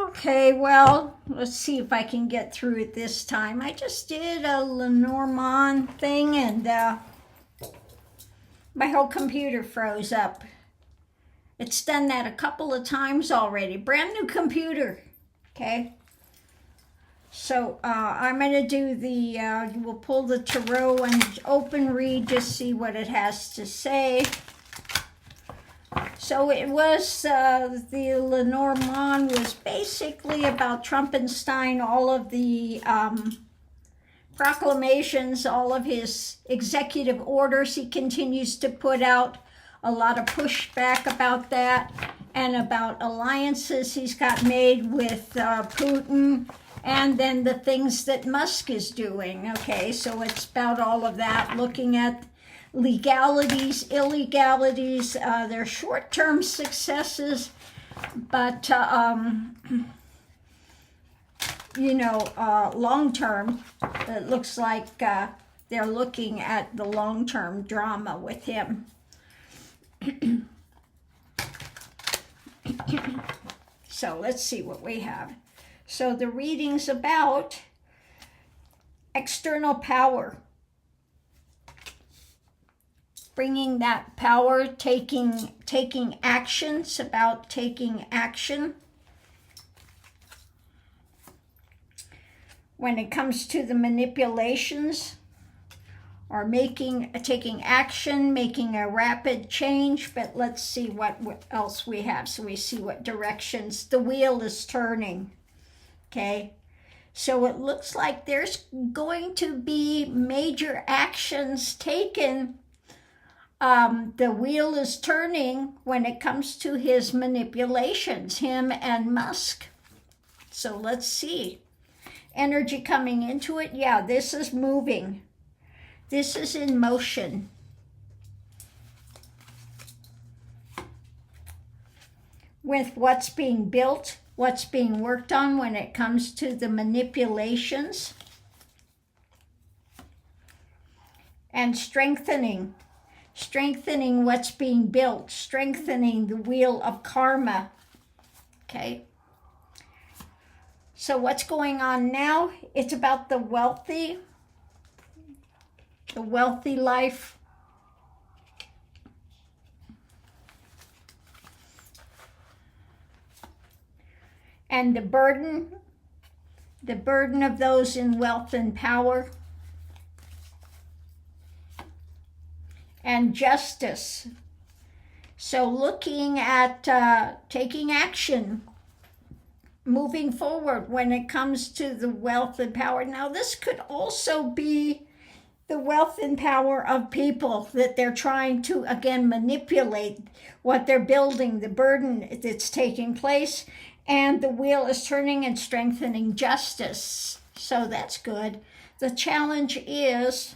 Okay, well, let's see if I can get through it this time. I just did a Lenormand thing and my whole computer froze up. It's done that a couple of times already. Brand new computer, okay? So I'm going to do we'll pull the tarot and open read, just see what it has to say. So it was, the Lenormand was basically about Trumpenstein, all of the proclamations, all of his executive orders he continues to put out, a lot of pushback about that, and about alliances he's got made with Putin, and then the things that Musk is doing. Okay, so it's about all of that, looking at legalities, illegalities, their short-term successes, but long-term, it looks like they're looking at the long-term drama with him. So let's see what we have. So the reading's about external power. Bringing that power, taking actions, about taking action. When it comes to the manipulations, or taking action, making a rapid change, but let's see what else we have. So we see what directions the wheel is turning, okay? So it looks like there's going to be major actions taken. The wheel is turning when it comes to his manipulations, him and Musk. So let's see. Energy coming into it. Yeah, this is moving. This is in motion. With what's being built, what's being worked on when it comes to the manipulations. And strengthening what's being built, strengthening the wheel of karma, okay? So what's going on now? It's about the wealthy life. And the burden of those in wealth and power. And justice. So looking at taking action, moving forward when it comes to the wealth and power. Now this could also be the wealth and power of people that they're trying to, again, manipulate what they're building, the burden that's taking place, and the wheel is turning and strengthening justice. So that's good. The challenge is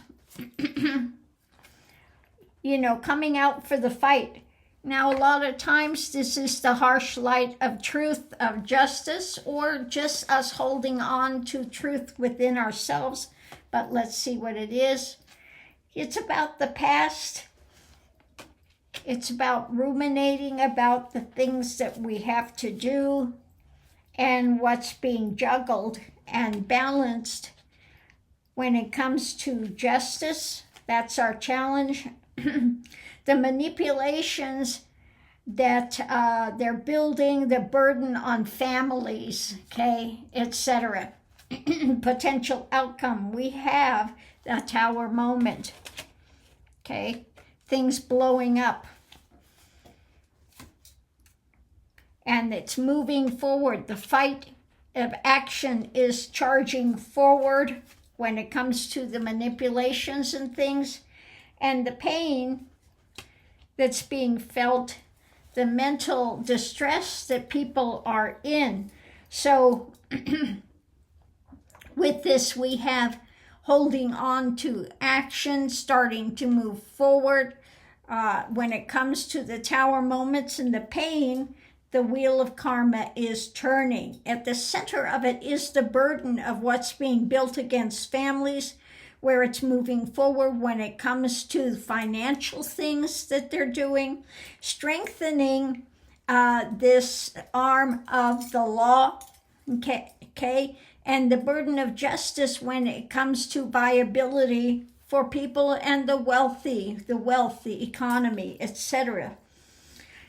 coming out for the fight. Now, a lot of times this is the harsh light of truth, of justice, or just us holding on to truth within ourselves. But let's see what it is. It's about the past. It's about ruminating about the things that we have to do and what's being juggled and balanced when it comes to justice. That's our challenge. The manipulations that they're building, the burden on families, okay, etc. Potential outcome. We have a tower moment, okay, things blowing up. And it's moving forward. The fight of action is charging forward when it comes to the manipulations and things. And the pain that's being felt, the mental distress that people are in. So with this, we have holding on to action, starting to move forward. When it comes to the tower moments and the pain, the wheel of karma is turning. At the center of it is the burden of what's being built against families, where it's moving forward when it comes to financial things that they're doing, strengthening this arm of the law, Okay, and the burden of justice when it comes to viability for people and the wealthy, the economy, etc.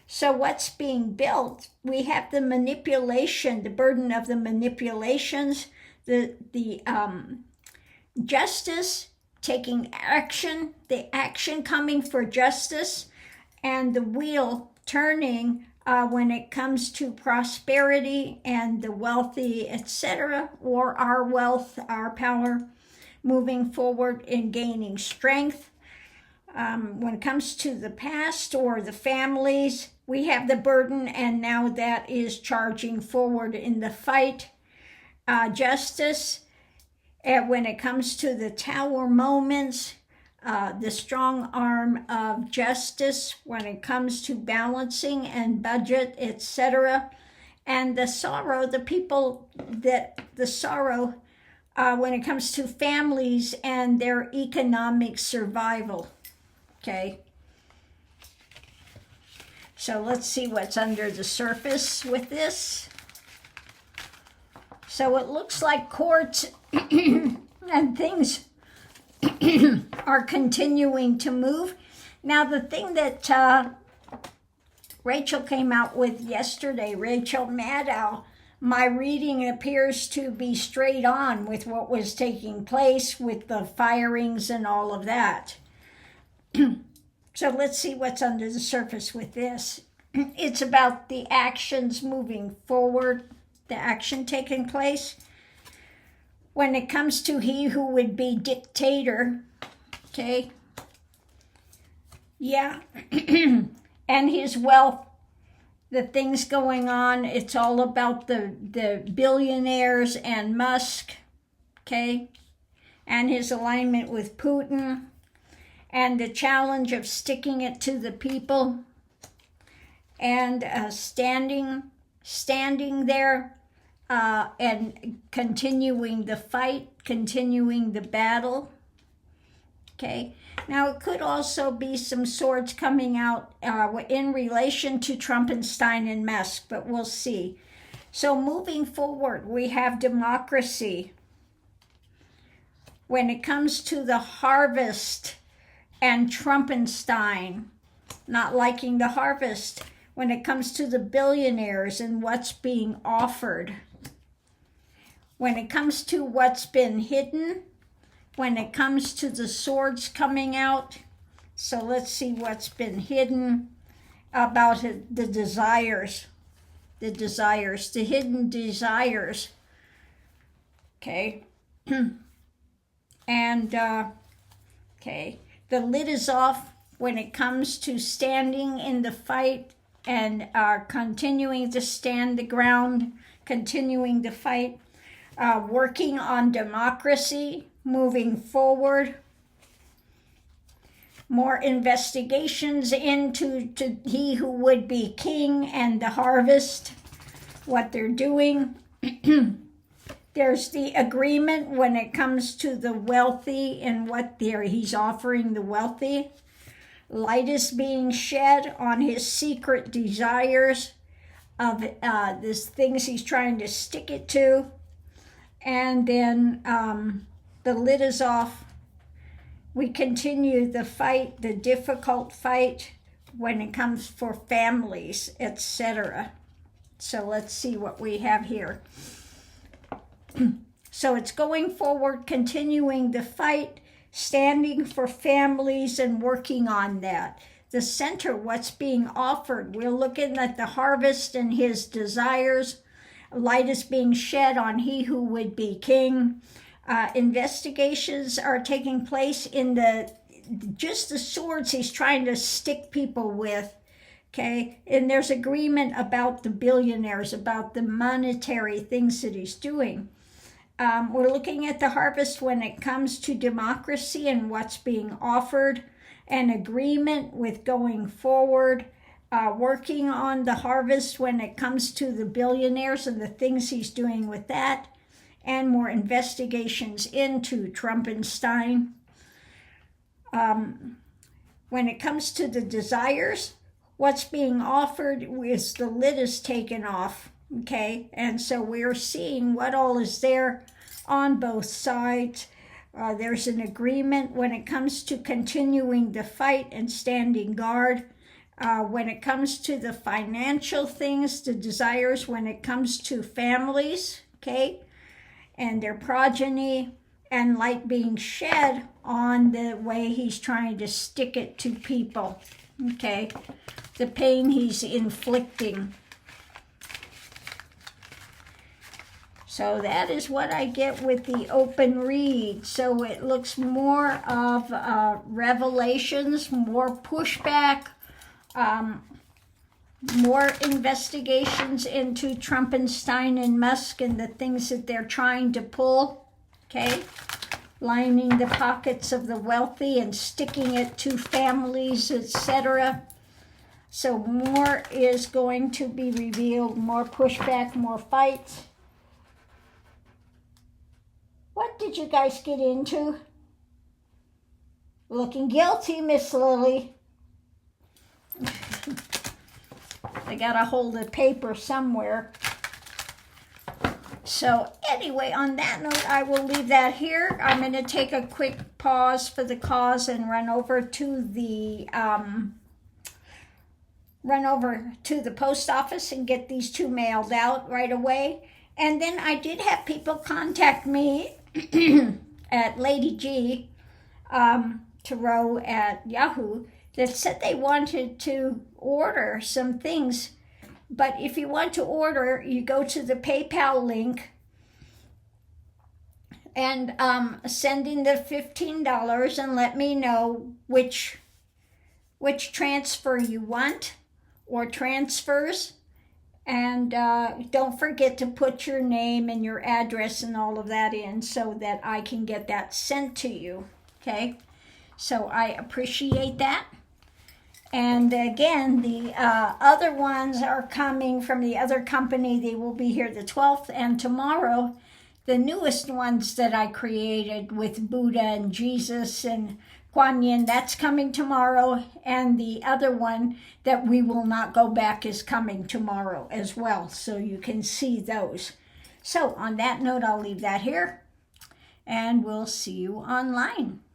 So what's being built? We have the manipulation, the burden of the manipulations, the justice, taking action, the action coming for justice, and the wheel turning when it comes to prosperity and the wealthy, etc., or our wealth, our power, moving forward and gaining strength. When it comes to the past or the families, we have the burden, and now that is charging forward in the fight. Justice, when it comes to the tower moments, the strong arm of justice when it comes to balancing and budget, etc. And the sorrow, the sorrow when it comes to families and their economic survival. Okay. So let's see what's under the surface with this. So it looks like courts and things are continuing to move. Now, the thing that Rachel came out with yesterday, Rachel Maddow, my reading appears to be straight on with what was taking place with the firings and all of that. So let's see what's under the surface with this. It's about the actions moving forward, the action taking place. When it comes to he who would be dictator, okay, yeah, and his wealth, the things going on, it's all about the billionaires and Musk, okay, and his alignment with Putin, and the challenge of sticking it to the people, and standing there, and continuing the fight, continuing the battle. Okay, now it could also be some swords coming out in relation to Trumpenstein and Musk, but we'll see. So moving forward, we have democracy. When it comes to the harvest and Trumpenstein, not liking the harvest. When it comes to the billionaires and what's being offered. When it comes to what's been hidden, when it comes to the swords coming out. So let's see what's been hidden about the desires, the hidden desires. Okay. And, okay, the lid is off when it comes to standing in the fight and continuing to stand the ground, continuing the fight, working on democracy, moving forward, more investigations into he who would be king and the harvest, what they're doing. There's the agreement when it comes to the wealthy and what he's offering the wealthy. Light is being shed on his secret desires of these things he's trying to stick it to. And then the lid is off. We continue the fight, the difficult fight when it comes for families, etc. So let's see what we have here. So it's going forward, continuing the fight, standing for families and working on that. The center, what's being offered, we're looking at the harvest and his desires. Light is being shed on he who would be king. Investigations are taking place in just the swords he's trying to stick people with. Okay, and there's agreement about the billionaires, about the monetary things that he's doing. We're looking at the harvest when it comes to democracy and what's being offered, an agreement with going forward, working on the harvest when it comes to the billionaires and the things he's doing with that, and more investigations into Trumpenstein. When it comes to the desires, what's being offered is the lid is taken off. Okay, and so we're seeing what all is there on both sides. There's an agreement when it comes to continuing the fight and standing guard. When it comes to the financial things, the desires, when it comes to families, okay, and their progeny, and light being shed on the way he's trying to stick it to people, okay, the pain he's inflicting. So that is what I get with the open read. So it looks more of revelations, more pushback, more investigations into Trumpenstein and Musk and the things that they're trying to pull, okay? Lining the pockets of the wealthy and sticking it to families, etc. So more is going to be revealed, more pushback, more fights. What did you guys get into? Looking guilty, Miss Lily. I got a hold of paper somewhere. So anyway, on that note, I will leave that here. I'm going to take a quick pause for the cause and run over to the post office and get these two mailed out right away. And then I did have people contact me at Lady G Tarot at Yahoo that said they wanted to order some things. But if you want to order, you go to the PayPal link and send in the $15 and let me know which transfer you want or transfers. And don't forget to put your name and your address and all of that in so that I can get that sent to you, okay? So I appreciate that. And again, the other ones are coming from the other company. They will be here the 12th. And tomorrow, the newest ones that I created with Buddha and Jesus and Kuan Yin, that's coming tomorrow. And the other one that we will not go back is coming tomorrow as well. So you can see those. So on that note, I'll leave that here. And we'll see you online.